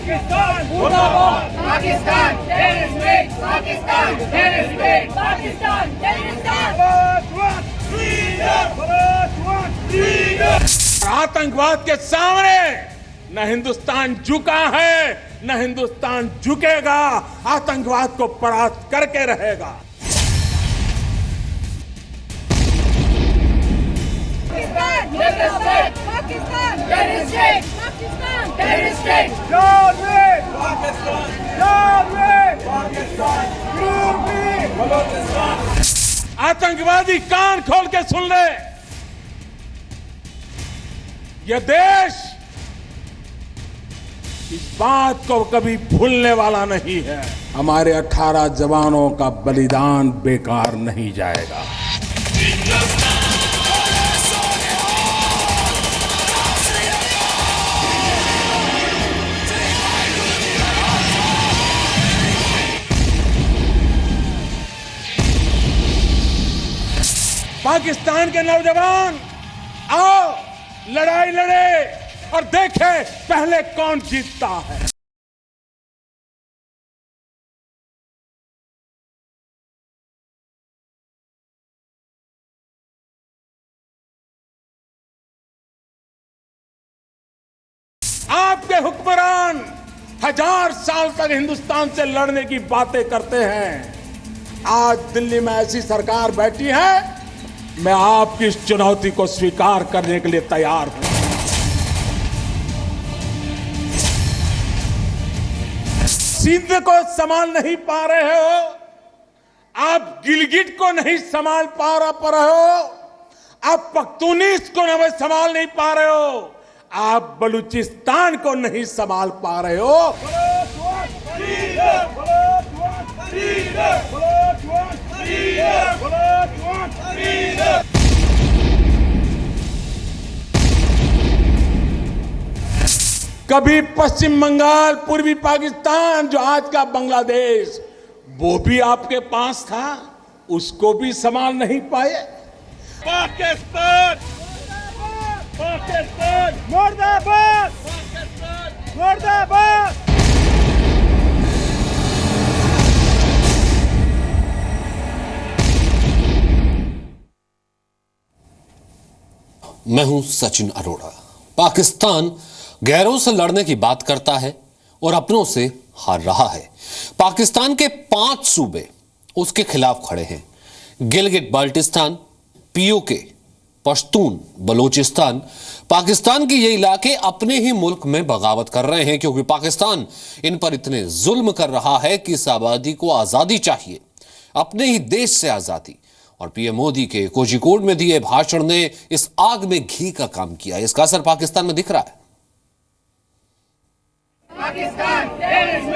Pakistan, Murdabad, Pakistan, terrorist, Pakistan, terrorist, Pakistan, terrorist, freedom. आतंकवाद के सामने न हिंदुस्तान झुका है, न हिंदुस्तान झुकेगा। आतंकवाद को परास्त करके रहेगा। Pakistan, terrorist, Pakistan, terrorist, आतंकवादी कान खोल के सुन ले, यह देश इस बात को कभी भूलने वाला नहीं है। हमारे 18 जवानों का बलिदान बेकार नहीं जाएगा। पाकिस्तान के नौजवान आओ लड़ाई लड़े और देखें पहले कौन जीतता है। आपके हुक्मरान 1000 साल तक हिंदुस्तान से लड़ने की बातें करते हैं। आज दिल्ली में ऐसी सरकार बैठी है, मैं आपकी इस चुनौती को स्वीकार करने के लिए तैयार हूं। सिंध को संभाल नहीं पा रहे हो, आप गिलगिट को नहीं संभाल पा रहे हो, आप पख्तूनिस को नहीं संभाल नहीं पा रहे हो, आप बलूचिस्तान को नहीं संभाल पा रहे हो। कभी पश्चिम बंगाल, पूर्वी पाकिस्तान जो आज का बांग्लादेश, वो भी आपके पास था, उसको भी संभाल नहीं पाए। पाकिस्तान, पाकिस्तान, मुर्दाबाद, पाकिस्तान, मुर्दाबाद। मैं हूं सचिन अरोड़ा। पाकिस्तान गैरों से लड़ने की बात करता है और अपनों से हार रहा है। पाकिस्तान के 5 सूबे उसके खिलाफ खड़े हैं। गिलगिट बाल्टिस्तान, पीओके, पश्तून, बलूचिस्तान। पाकिस्तान के ये इलाके अपने ही मुल्क में बगावत कर रहे हैं क्योंकि पाकिस्तान इन पर इतने जुल्म कर रहा है कि इस आबादी को आजादी चाहिए, अपने ही देश से आजादी। और पीएम मोदी के कोझिकोड में दिए भाषण ने इस आग में घी का काम किया। इसका असर पाकिस्तान में दिख रहा है। Pakistan, terrorist,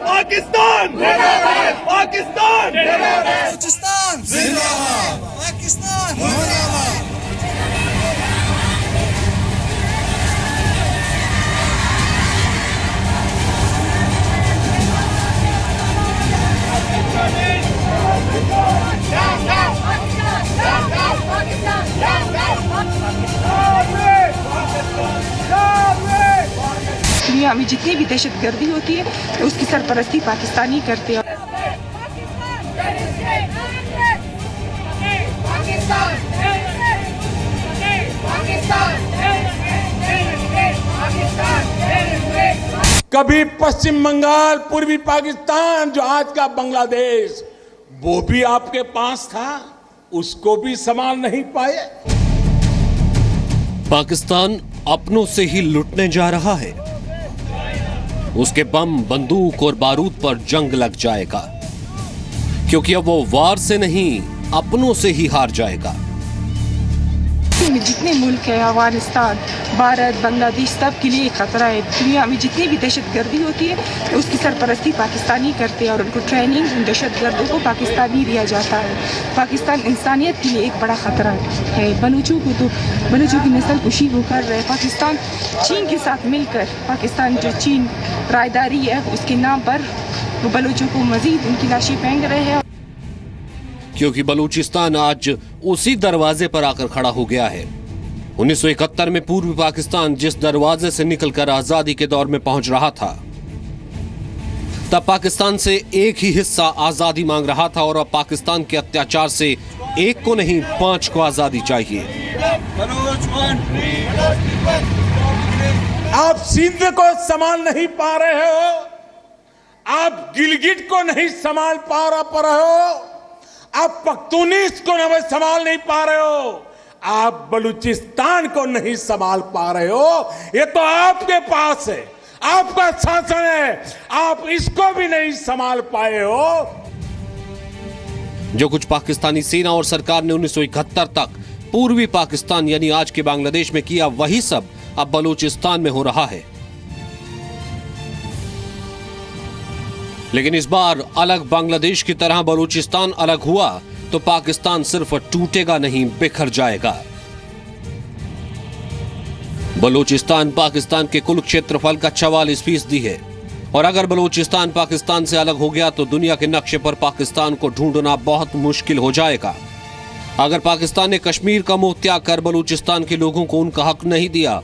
Pakistan, Murdabad, Pakistan, Balochistan जिंदाबाद, पाकिस्तान मुर्दाबाद। दुनिया में जितनी भी दहशतगर्दी होती है उसकी सरपरस्ती पाकिस्तानी करते हैं। कभी पश्चिम बंगाल, पूर्वी पाकिस्तान जो आज का बांग्लादेश, वो भी आपके पास था, उसको भी संभाल नहीं पाए। पाकिस्तान अपनों से ही लुटने जा रहा है। उसके बम, बंदूक और बारूद पर जंग लग जाएगा क्योंकि अब वो वार से नहीं अपनों से ही हार जाएगा। में जितने मुल्क है, अफगानिस्तान, भारत, बांग्लादेश, सब के लिए खतरा है। दुनिया में जितनी भी दहशतगर्दी होती है उसकी सरपरस्ती पाकिस्तानी करते हैं और उनको ट्रेनिंग दहशतगर्दों को पाकिस्तानी दिया जाता है। पाकिस्तान इंसानियत के लिए एक बड़ा खतरा है। बलूचों की नस्ल कुशी वो कर रहे हैं। पाकिस्तान चीन के साथ मिलकर, पाकिस्तान जो चीन रायदारी है उसके नाम पर वो बलूचों को मजीद उनकी लाशें फेंक रहे हैं। क्योंकि बलूचिस्तान आज उसी दरवाजे पर आकर खड़ा हो गया है। 1971 में पूर्वी पाकिस्तान जिस दरवाजे से निकलकर आजादी के दौर में पहुंच रहा था, तब पाकिस्तान से एक ही हिस्सा आजादी मांग रहा था और अब पाकिस्तान के अत्याचार से एक को नहीं 5 को आजादी चाहिए। आप सिंध को संभाल नहीं पा रहे हो, आप गिलगिट को नहीं संभाल पा रहे हो, आप पख्तूनिस को संभाल नहीं पा रहे हो, आप बलूचिस्तान को नहीं संभाल पा रहे हो। ये तो आपके पास है, आपका शासन है, आप इसको भी नहीं संभाल पाए हो। जो कुछ पाकिस्तानी सेना और सरकार ने 1971 तक पूर्वी पाकिस्तान यानी आज के बांग्लादेश में किया, वही सब अब बलूचिस्तान में हो रहा है। लेकिन इस बार अलग बांग्लादेश की तरह बलूचिस्तान अलग हुआ तो पाकिस्तान सिर्फ टूटेगा नहीं, बिखर जाएगा। बलूचिस्तान पाकिस्तान के कुल क्षेत्रफल का 44% है और अगर बलूचिस्तान पाकिस्तान से अलग हो गया तो दुनिया के नक्शे पर पाकिस्तान को ढूंढना बहुत मुश्किल हो जाएगा। अगर पाकिस्तान ने कश्मीर का मुंह त्याग कर बलूचिस्तान के लोगों को उनका हक नहीं दिया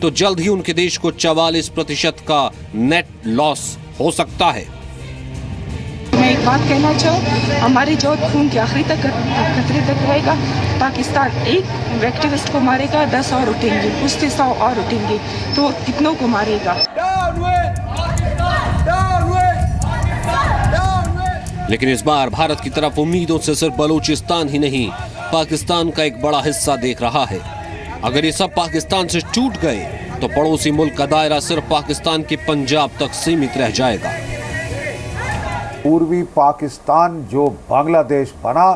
तो जल्द ही उनके देश को 44% का नेट लॉस हो सकता है। मैं एक बात कहना चाहूँ, हमारी जो खून के आखिरी तक खतरे तक रहेगा। पाकिस्तान एक एक्टिविस्ट को मारेगा, 10 और उठेंगे, उससे 100 और उठेंगे, तो कितनों को मारेगा। लेकिन इस बार भारत की तरफ उम्मीदों से सिर्फ बलूचिस्तान ही नहीं, पाकिस्तान का एक बड़ा हिस्सा देख रहा है। अगर ये सब पाकिस्तान से टूट गए तो पड़ोसी मुल्क का दायरा सिर्फ पाकिस्तान के पंजाब तक सीमित रह जाएगा। पूर्वी पाकिस्तान जो बांग्लादेश बना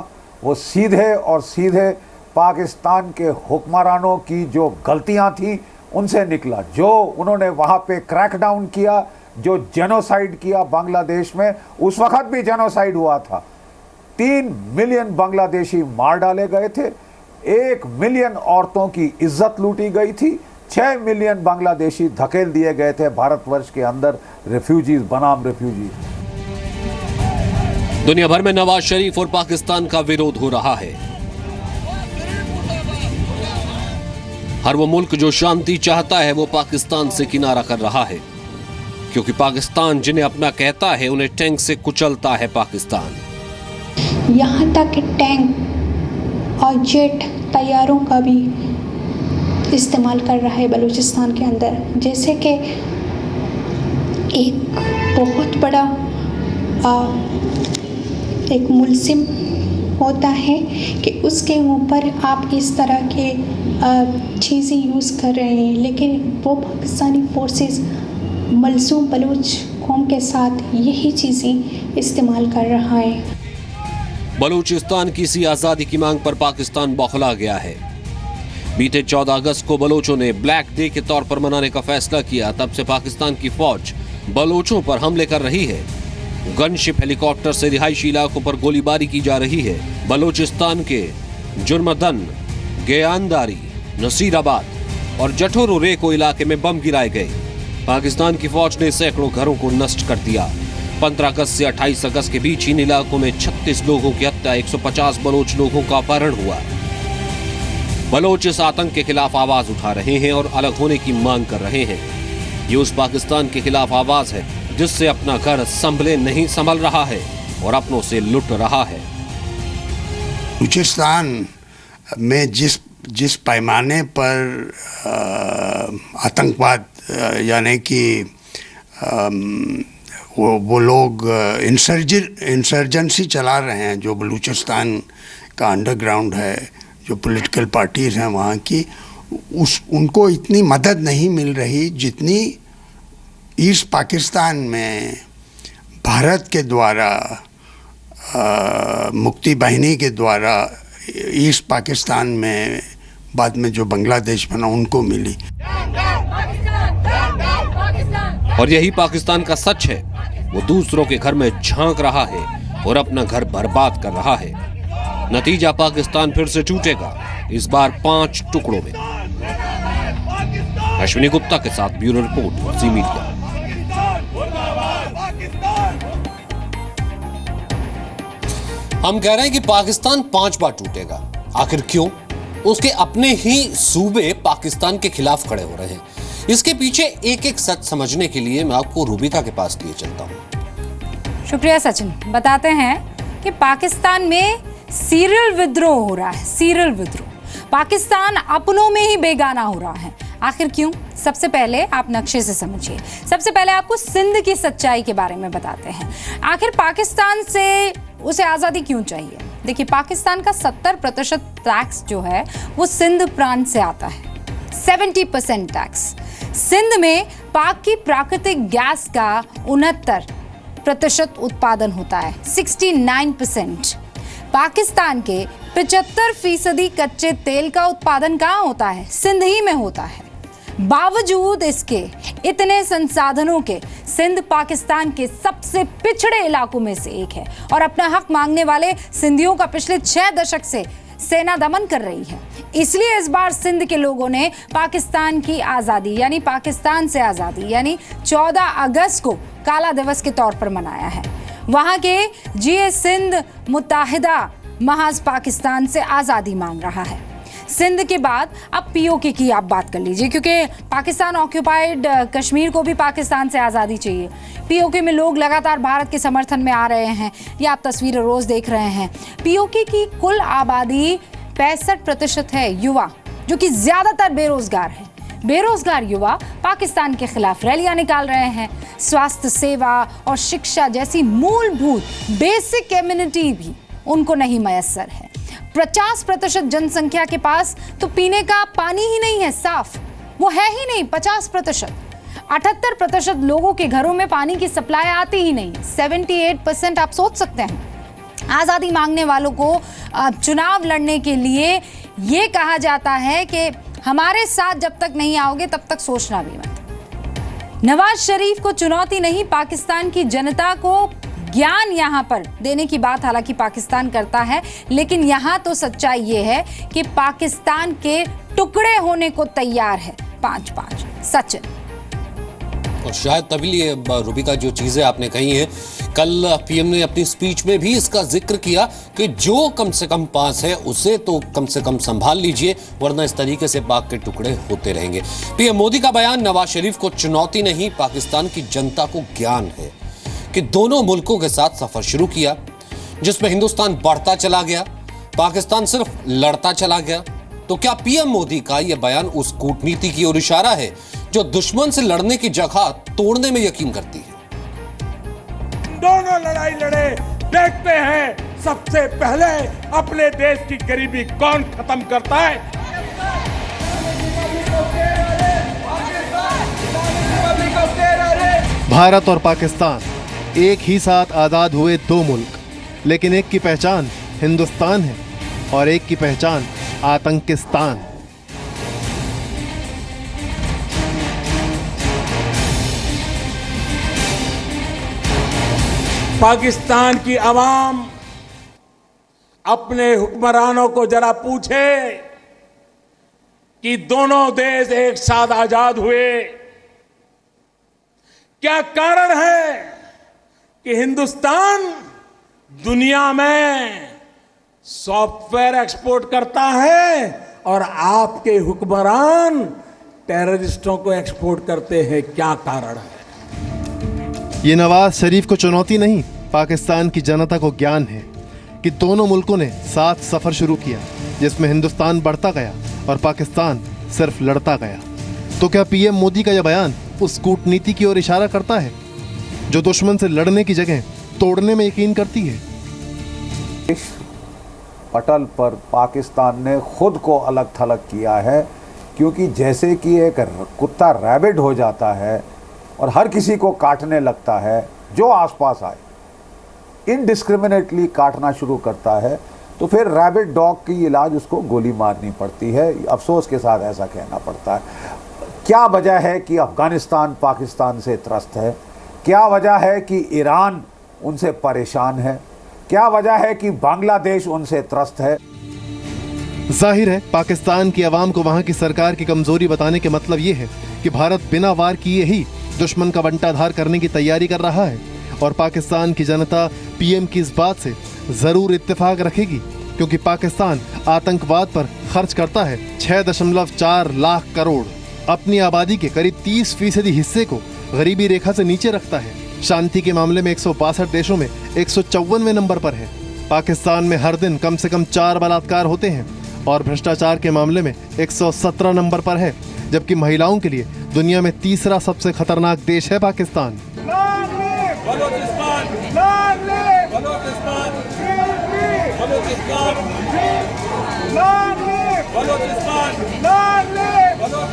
वो सीधे और सीधे पाकिस्तान के हुक्मरानों की जो गलतियां थी उनसे निकला। जो उन्होंने वहाँ पे क्रैकडाउन किया, जो जेनोसाइड किया बांग्लादेश में, उस वक्त भी जेनोसाइड हुआ था। 3 मिलियन बांग्लादेशी मार डाले गए थे, 1 मिलियन औरतों की इज्जत लूटी गई थी, 6 मिलियन बांग्लादेशी धकेल दिए गए थे भारतवर्ष के अंदर रेफ्यूजीज बनाम रेफ्यूजीज। दुनिया भर में नवाज शरीफ और पाकिस्तान का विरोध हो रहा है। हर वो मुल्क जो शांति चाहता है वो पाकिस्तान से किनारा कर रहा है, क्योंकि पाकिस्तान जिन्हें अपना कहता है उन्हें टैंक से कुचलता है पाकिस्तान। यहाँ तक कि टैंक और जेट तैयारों का भी इस्तेमाल कर रहा है बलूचिस्तान के अंदर। जैसे कि एक बहुत बड़ा एक मुलजिम होता है कि उसके ऊपर आप इस तरह के चीज़ें यूज़ कर रहे हैं, लेकिन वो पाकिस्तानी फोर्सेस मलसूम बलूच कौम के साथ यही चीज़ें इस्तेमाल कर रहा है। बलूचिस्तान की इसी आज़ादी की मांग पर पाकिस्तान बौखला गया है। बीते 14 अगस्त को बलोचों ने ब्लैक डे के तौर पर मनाने का फैसला किया। तब से पाकिस्तान की फौज बलोचों पर हमले कर रही है। गनशिप हेलीकॉप्टर से रिहायशी इलाकों पर गोलीबारी की जा रही है। बलूचिस्तान के जुर्मदन, गयानदारी, नसीराबाद और जठोरो रेको इलाके में बम गिराए गए। पाकिस्तान की फौज ने सैकड़ों घरों को नष्ट कर दिया। 15 अगस्त से 28 अगस्त के बीच इन इलाकों में 36 लोगों की हत्या, 150 बलोच लोगों का अपहरण हुआ। बलोच इस आतंक के खिलाफ आवाज उठा रहे हैं और अलग होने की मांग कर रहे हैं। ये उस पाकिस्तान के खिलाफ आवाज है जिससे अपना घर संभल रहा है और अपनों से लुट रहा है। बलूचिस्तान में जिस पैमाने पर आतंकवाद यानी कि वो लोग इंसर्जेंसी चला रहे हैं, जो बलूचिस्तान का अंडरग्राउंड है, जो पॉलिटिकल पार्टीज हैं वहाँ की, उनको इतनी मदद नहीं मिल रही जितनी ईस्ट पाकिस्तान में भारत के द्वारा, मुक्ति बाहिनी के द्वारा ईस्ट पाकिस्तान में बाद में जो बांग्लादेश बना उनको मिली। और यही पाकिस्तान का सच है। वो दूसरों के घर में झांक रहा है और अपना घर बर्बाद कर रहा है। नतीजा पाकिस्तान फिर से टूटेगा, इस बार 5 टुकड़ों में। अश्विनी गुप्ता के साथ ब्यूरो रिपोर्ट, जी मीडिया। हम कह रहे हैं कि पाकिस्तान 5 बार टूटेगा। आखिर क्यों? उसके अपने ही सूबे पाकिस्तान के खिलाफ खड़े हो रहे हैं। इसके पीछे एक एक सच समझने के लिए मैं आपको रूबिका के पास लिए चलता हूं। शुक्रिया सचिन। बताते हैं कि पाकिस्तान में सीरियल विद्रोह हो रहा है, सीरियल विद्रोह। पाकिस्तान अपनों में ही बेगाना हो रहा है। आखिर क्यों? सबसे पहले आप नक्शे से समझिए। सबसे पहले आपको सिंध की सच्चाई के बारे में बताते हैं। आखिर पाकिस्तान से उसे आज़ादी क्यों चाहिए? देखिए, पाकिस्तान का 70% टैक्स जो है वो सिंध प्रांत से आता है, 70% टैक्स। सिंध में पाक की प्राकृतिक गैस का 69% उत्पादन होता है, 69%। पाकिस्तान के 75% कच्चे तेल का उत्पादन कहाँ होता है? सिंध ही में होता है। बावजूद इसके इतने संसाधनों के सिंध पाकिस्तान के सबसे पिछड़े इलाकों में से एक है और अपना हक मांगने वाले सिंधियों का पिछले 6 दशक से सेना दमन कर रही है। इसलिए इस बार सिंध के लोगों ने पाकिस्तान की आज़ादी यानी पाकिस्तान से आज़ादी यानी 14 अगस्त को काला दिवस के तौर पर मनाया है। वहां के जीए सिंध मुत्ताहिदा महज पाकिस्तान से आज़ादी मांग रहा है। सिंध के बाद अब पीओके की आप बात कर लीजिए, क्योंकि पाकिस्तान ऑक्यूपाइड कश्मीर को भी पाकिस्तान से आज़ादी चाहिए। पीओके में लोग लगातार भारत के समर्थन में आ रहे हैं, ये आप तस्वीरें रोज़ देख रहे हैं। पीओके की कुल आबादी 65% है युवा, जो कि ज़्यादातर बेरोजगार है। बेरोजगार युवा पाकिस्तान के खिलाफ रैलियां निकाल रहे हैं। स्वास्थ्य सेवा और शिक्षा जैसी मूलभूत बेसिक एमिनिटी भी उनको नहीं मयस्सर है। 50% जनसंख्या के पास तो पीने का पानी ही नहीं है साफ, वो है ही नहीं 50%। 78% लोगों के घरों में पानी की सप्लाई आती ही नहीं। 78% आप सोच सकते हैं। आज़ादी मांगने वालों को चुनाव लड़ने के लिए ये कहा जाता है कि हमारे साथ जब तक नहीं आओगे तब तक सोचना भी मत। नवाज शरीफ को चुनौती नहीं, पाकिस्तान की जनता को ज्ञान यहां पर देने की बात हालांकि पाकिस्तान करता है, लेकिन यहां तो सच्चाई ये है कि पाकिस्तान के टुकड़े होने को तैयार है 5-5। सचिन। और शायद तभी ये रूबिका जो चीजें आपने कही हैं, कल पीएम ने अपनी स्पीच में भी इसका जिक्र किया कि जो कम से कम पास है उसे तो कम से कम संभाल लीजिए, वरना इस तरीके से पाक के टुकड़े होते रहेंगे। पीएम मोदी का बयान नवाज शरीफ को चुनौती नहीं, पाकिस्तान की जनता को ज्ञान है कि दोनों मुल्कों के साथ सफर शुरू किया जिसमें हिंदुस्तान बढ़ता चला गया, पाकिस्तान सिर्फ लड़ता चला गया। तो क्या पीएम मोदी का यह बयान उस कूटनीति की ओर इशारा है जो दुश्मन से लड़ने की जगह तोड़ने में यकीन करती है? दोनों लड़ाई लड़े, देखते हैं सबसे पहले अपने देश की गरीबी कौन खत्म करता है। भारत और पाकिस्तान एक ही साथ आजाद हुए 2 मुल्क, लेकिन एक की पहचान हिंदुस्तान है और एक की पहचान आतंकिस्तान। पाकिस्तान की आवाम अपने हुक्मरानों को जरा पूछे कि दोनों देश एक साथ आजाद हुए, क्या कारण है कि हिंदुस्तान दुनिया में सॉफ्टवेयर एक्सपोर्ट करता है और आपके हुक्मरान टेररिस्टों को एक्सपोर्ट करते हैं? क्या कारण है? ये नवाज शरीफ को चुनौती नहीं, पाकिस्तान की जनता को ज्ञान है कि दोनों मुल्कों ने साथ सफर शुरू किया जिसमें हिंदुस्तान बढ़ता गया और पाकिस्तान सिर्फ लड़ता गया। तो क्या पीएम मोदी का यह बयान उस कूटनीति की ओर इशारा करता है जो दुश्मन से लड़ने की जगह तोड़ने में यकीन करती है? पटल पर पाकिस्तान ने खुद को अलग थलग किया है, क्योंकि जैसे कि एक कुत्ता रैबिट हो जाता है और हर किसी को काटने लगता है, जो आसपास आए इनडिस्क्रिमिनेटली काटना शुरू करता है, तो फिर रैबिट डॉग की इलाज उसको गोली मारनी पड़ती है। अफसोस के साथ ऐसा कहना पड़ता है। क्या वजह है कि अफगानिस्तान पाकिस्तान से त्रस्त है? क्या वजह है कि ईरान उनसे परेशान है? क्या वजह है कि बांग्लादेश उनसे त्रस्त है? जाहिर है पाकिस्तान की आवाम को वहां की सरकार की कमजोरी बताने के मतलब ये है कि भारत बिना वार किए ही दुश्मन का बंटाधार करने की तैयारी कर रहा है, और पाकिस्तान की जनता पीएम की इस बात से जरूर इत्तेफाक रखेगी, क्योंकि पाकिस्तान आतंकवाद पर खर्च करता है 6.4 लाख करोड़। अपनी आबादी के करीब 30% हिस्से को गरीबी रेखा से नीचे रखता है। शांति के मामले में 162 देशों में 154वें नंबर पर है। पाकिस्तान में हर दिन कम से कम 4 बलात्कार होते हैं और भ्रष्टाचार के मामले में 117 नंबर पर है, जबकि महिलाओं के लिए दुनिया में तीसरा सबसे खतरनाक देश है पाकिस्तान।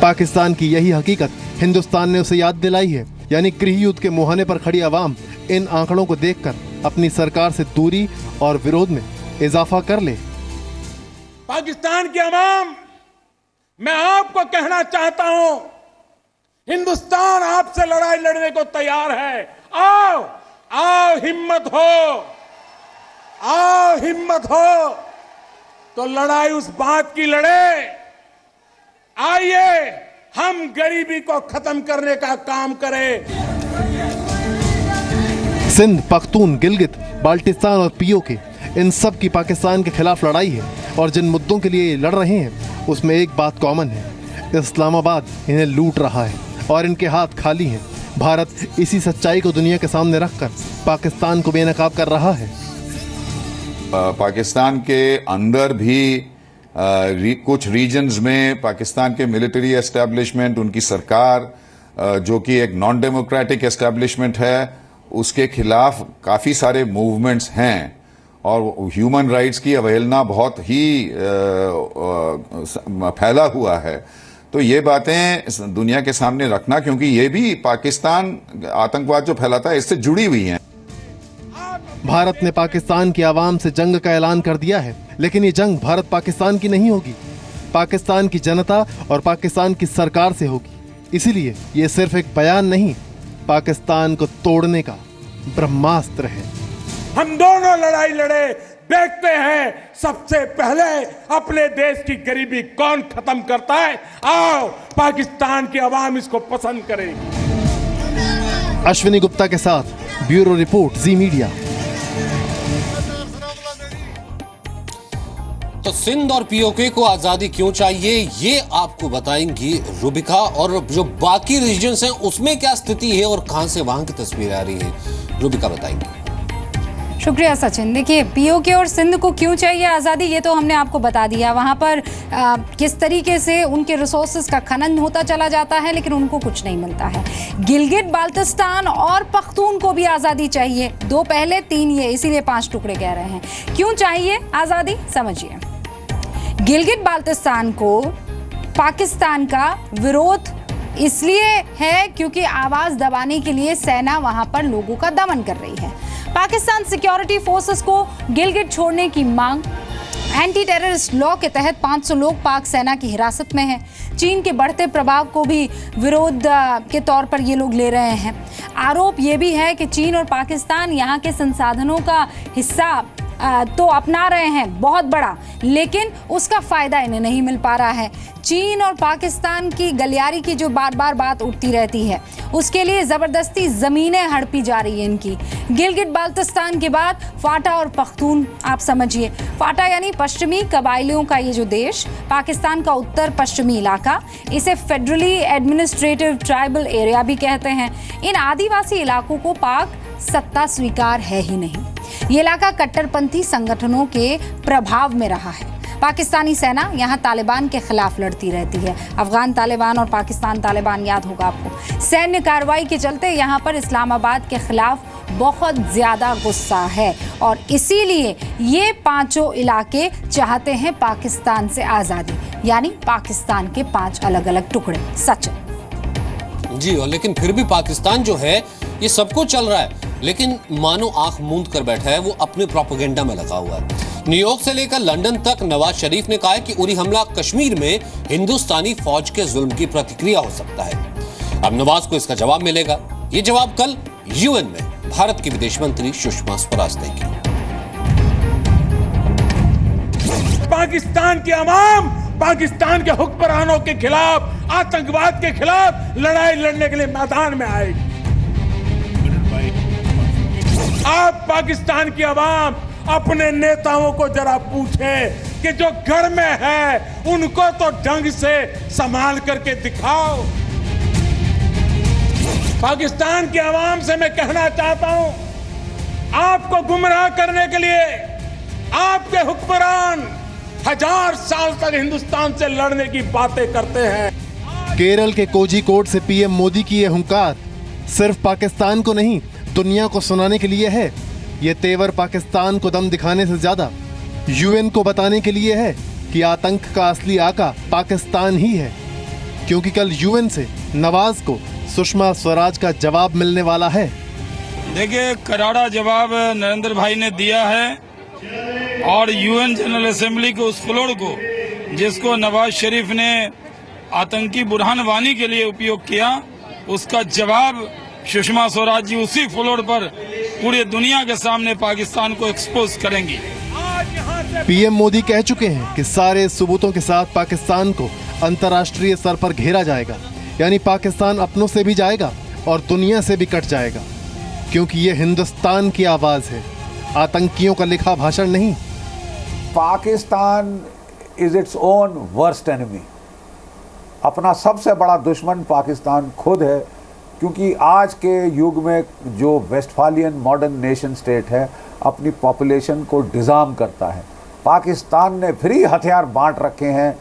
पाकिस्तान की यही हकीकत हिंदुस्तान ने उसे याद दिलाई है, यानी गृह युद्ध के मुहाने पर खड़ी आवाम इन आंकड़ों को देखकर अपनी सरकार से दूरी और विरोध में इजाफा कर ले। पाकिस्तान की आवाम, मैं आपको कहना चाहता हूं, हिंदुस्तान आपसे लड़ाई लड़ने को तैयार है। आओ आओ, हिम्मत हो, आओ हिम्मत हो, तो लड़ाई उस बात की लड़े। आइए हम गरीबी को खत्म करने का काम करें। सिंध, पख्तून, गिलगित, बाल्टिस्तान और पीओके, इन सब की पाकिस्तान के खिलाफ लड़ाई है और जिन मुद्दों के लिए लड़ रहे हैं उसमें एक बात कॉमन है, इस्लामाबाद इन्हें लूट रहा है और इनके हाथ खाली हैं। भारत इसी सच्चाई को दुनिया के सामने रखकर पाकिस्तान को बेनकाब कर रहा है। पाकिस्तान के अंदर भी कुछ रीजन्स में पाकिस्तान के मिलिट्री एस्टैब्लिशमेंट, उनकी सरकार जो कि एक नॉन डेमोक्रेटिक एस्टैब्लिशमेंट है, उसके खिलाफ काफ़ी सारे मूवमेंट्स हैं और ह्यूमन राइट्स की अवहेलना बहुत ही फैला हुआ है। तो ये बातें दुनिया के सामने रखना, क्योंकि ये भी पाकिस्तान आतंकवाद जो फैलाता है इससे जुड़ी हुई हैं। भारत ने पाकिस्तान की आवाम से जंग का ऐलान कर दिया है, लेकिन ये जंग भारत पाकिस्तान की नहीं होगी, पाकिस्तान की जनता और पाकिस्तान की सरकार से होगी। इसीलिए ये सिर्फ एक बयान नहीं, पाकिस्तान को तोड़ने का ब्रह्मास्त्र है। हम दोनों लड़ाई लड़े, देखते हैं सबसे पहले अपने देश की गरीबी कौन खत्म करता है। आओ, पाकिस्तान की आवाम इसको पसंद करेगी। अश्विनी गुप्ता के साथ ब्यूरो रिपोर्ट, जी मीडिया। तो सिंध और पीओके को आजादी क्यों चाहिए, ये आपको बताएंगी रुबिका। और जो बाकी रीजन्स हैं उसमें क्या स्थिति है और कहां से वहां की तस्वीर आ रही है, रुबिका बताएंगी। शुक्रिया सचिन। देखिए, पीओके और सिंध को क्यों चाहिए आज़ादी, ये तो हमने आपको बता दिया। वहाँ पर किस तरीके से उनके रिसोर्सेज का खनन होता चला जाता है, लेकिन उनको कुछ नहीं मिलता है। गिलगिट बाल्टिस्तान और पख्तून को भी आज़ादी चाहिए, 2 पहले 3 ये, इसीलिए 5 टुकड़े कह रहे हैं। क्यों चाहिए आज़ादी, समझिए। गिलगिट बाल्टिस्तान को पाकिस्तान का विरोध इसलिए है क्योंकि आवाज़ दबाने के लिए सेना वहाँ पर लोगों का दमन कर रही है। पाकिस्तान सिक्योरिटी फोर्सेस को गिलगिट छोड़ने की मांग। एंटी टेररिस्ट लॉ के तहत 500 लोग पाक सेना की हिरासत में हैं। चीन के बढ़ते प्रभाव को भी विरोध के तौर पर ये लोग ले रहे हैं। आरोप ये भी है कि चीन और पाकिस्तान यहाँ के संसाधनों का हिस्सा तो अपना रहे हैं बहुत बड़ा, लेकिन उसका फायदा इन्हें नहीं मिल पा रहा है। चीन और पाकिस्तान की गलियारी की जो बार बार बात उठती रहती है, उसके लिए जबरदस्ती जमीनें हड़पी जा रही है इनकी। गिलगिट बाल्टिस्तान के बाद फाटा और पख्तून, आप समझिए। फाटा यानी पश्चिमी कबाइलियों का ये जो देश, पाकिस्तान का उत्तर पश्चिमी इलाका, इसे फेडरली एडमिनिस्ट्रेटिव ट्राइबल एरिया भी कहते हैं। इन आदिवासी इलाकों को पाक सत्ता स्वीकार है ही नहीं। ये इलाका कट्टरपंथी संगठनों के प्रभाव में रहा है। पाकिस्तानी सेना यहाँ तालिबान के खिलाफ लड़ती रहती है। अफगान तालिबान और पाकिस्तान तालिबान, याद होगा आपको। सैन्य कार्रवाई के चलते यहाँ पर इस्लामाबाद के खिलाफ बहुत ज्यादा गुस्सा है और इसीलिए ये 5 इलाके चाहते हैं पाकिस्तान से आज़ादी, यानी पाकिस्तान के 5 अलग अलग टुकड़े। सचिन जी, और लेकिन फिर भी पाकिस्तान जो है ये सबको चल रहा है, लेकिन मानो आंख मूंद कर बैठा है, वो अपने प्रोपेगेंडा में लगा हुआ है। न्यूयॉर्क से लेकर लंदन तक नवाज शरीफ ने कहा है कि उरी हमला कश्मीर में हिंदुस्तानी फौज के जुल्म की प्रतिक्रिया हो सकता है। अब नवाज को इसका जवाब मिलेगा। ये जवाब कल यूएन में भारत की विदेश मंत्री सुषमा स्वराज देंगी। पाकिस्तान की आवाम पाकिस्तान के हुक्मरानों के खिलाफ, आतंकवाद के खिलाफ लड़ाई लड़ने के लिए मैदान में आएगी। आप पाकिस्तान की आवाम अपने नेताओं को जरा पूछें कि जो घर में है उनको तो ढंग से संभाल करके दिखाओ। पाकिस्तान की आवाम से मैं कहना चाहता हूं, आपको गुमराह करने के लिए आपके हुक्मरान 1000 साल तक हिंदुस्तान से लड़ने की बातें करते हैं। केरल के कोझिकोड से पीएम मोदी की यह हुंकार सिर्फ पाकिस्तान को नहीं, दुनिया को सुनाने के लिए है। ये तेवर पाकिस्तान को दम दिखाने से ज्यादा यूएन को बताने के लिए है कि आतंक का असली आका पाकिस्तान ही है, क्योंकि कल यूएन से नवाज को सुषमा स्वराज का जवाब मिलने वाला है। देखिए, करारा जवाब नरेंद्र भाई ने दिया है और यूएन जनरल असेंबली के उस फ्लोर को जिसको नवाज शरीफ ने आतंकी बुरहान वानी के लिए उपयोग किया, उसका जवाब सुषमा स्वराज जी उसी फ्लोर पर पूरी दुनिया के सामने पाकिस्तान को एक्सपोज करेंगी। पीएम मोदी कह चुके हैं कि सारे सबूतों के साथ पाकिस्तान को अंतर्राष्ट्रीय स्तर पर घेरा जाएगा, यानी पाकिस्तान अपनों से भी जाएगा और दुनिया से भी कट जाएगा, क्योंकि ये हिंदुस्तान की आवाज है, आतंकियों का लिखा भाषण नहीं। Pakistan is its own worst enemy. अपना सबसे बड़ा दुश्मन पाकिस्तान खुद है, क्योंकि आज के युग में जो वेस्टफालियन मॉडर्न नेशन स्टेट है अपनी पॉपुलेशन को डिज़ार्म करता है। पाकिस्तान ने फ्री हथियार बांट रखे हैं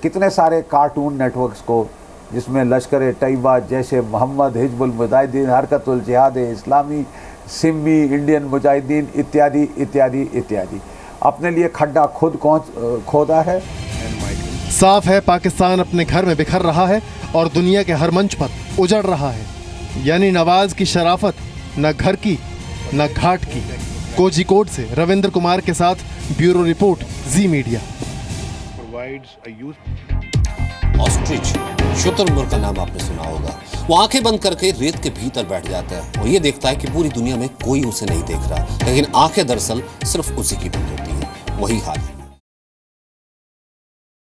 कितने सारे कार्टून नेटवर्क्स को, जिसमें लश्कर तैयबा, जैश ए मोहम्मद, हिजबुल मुजाहिदीन, हरकतुल जिहाद इस्लामी, सिम्मी, इंडियन मुजाहिदीन इत्यादि इत्यादि इत्यादि। अपने लिए खड्डा खुद खोदा है। साफ है, पाकिस्तान अपने घर में बिखर रहा है और दुनिया के हर मंच पर उजड़ रहा है। यानी नवाज की शराफत न घर की न घाट की। कोझिकोड से रविंद्र कुमार के साथ ब्यूरो रिपोर्ट, जी मीडिया। ऑस्ट्रिच, शुतुरमुर्ग का नाम आपने सुना होगा। वो आंखें बंद करके रेत के भीतर बैठ जाता है और ये देखता है कि पूरी दुनिया में कोई उसे नहीं देख रहा, लेकिन आंखें दरअसल सिर्फ उसी की बंद होती है। वही हाल है